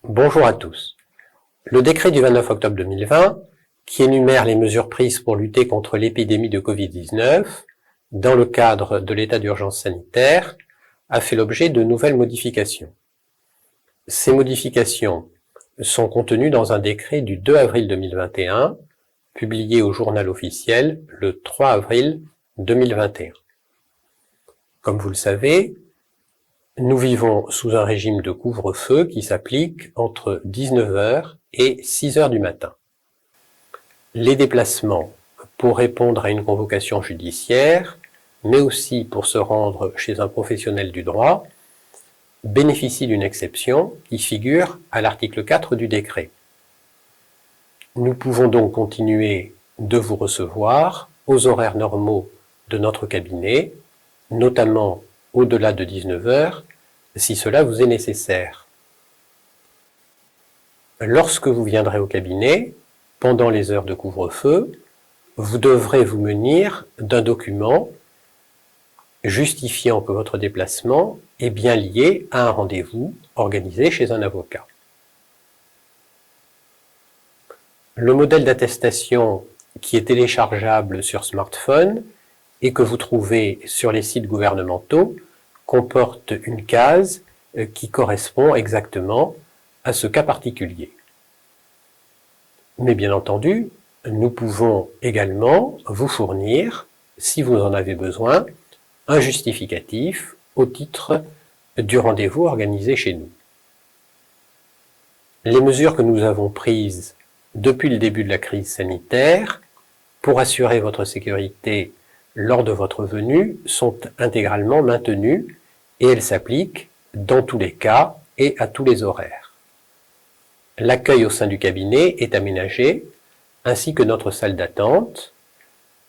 Bonjour à tous. Le décret du 29 octobre 2020, qui énumère les mesures prises pour lutter contre l'épidémie de Covid-19 dans le cadre de l'état d'urgence sanitaire, a fait l'objet de nouvelles modifications. Ces modifications sont contenues dans un décret du 2 avril 2021, publié au Journal officiel le 3 avril 2021. Comme vous le savez, nous vivons sous un régime de couvre-feu qui s'applique entre 19h et 6h du matin. Les déplacements pour répondre à une convocation judiciaire, mais aussi pour se rendre chez un professionnel du droit, bénéficient d'une exception qui figure à l'article 4 du décret. Nous pouvons donc continuer de vous recevoir aux horaires normaux de notre cabinet, notamment au-delà de 19h, si cela vous est nécessaire. Lorsque vous viendrez au cabinet, pendant les heures de couvre-feu, vous devrez vous munir d'un document justifiant que votre déplacement est bien lié à un rendez-vous organisé chez un avocat. Le modèle d'attestation qui est téléchargeable sur smartphone et que vous trouvez sur les sites gouvernementaux comporte une case qui correspond exactement à ce cas particulier. Mais bien entendu, nous pouvons également vous fournir, si vous en avez besoin, un justificatif au titre du rendez-vous organisé chez nous. Les mesures que nous avons prises depuis le début de la crise sanitaire pour assurer votre sécurité lors de votre venue sont intégralement maintenues et elles s'appliquent dans tous les cas et à tous les horaires. L'accueil au sein du cabinet est aménagé, ainsi que notre salle d'attente.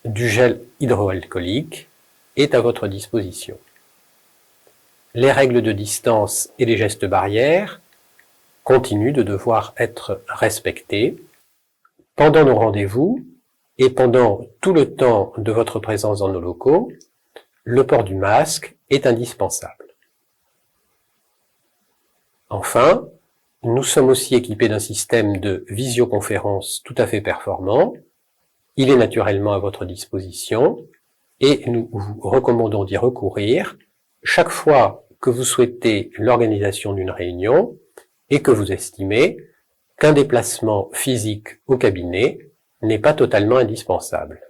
Du gel hydroalcoolique est à votre disposition. Les règles de distance et les gestes barrières continuent de devoir être respectés pendant nos rendez-vous. Et pendant tout le temps de votre présence dans nos locaux, le port du masque est indispensable. Enfin, nous sommes aussi équipés d'un système de visioconférence tout à fait performant. Il est naturellement à votre disposition et nous vous recommandons d'y recourir chaque fois que vous souhaitez l'organisation d'une réunion et que vous estimez qu'un déplacement physique au cabinet n'est pas totalement indispensable.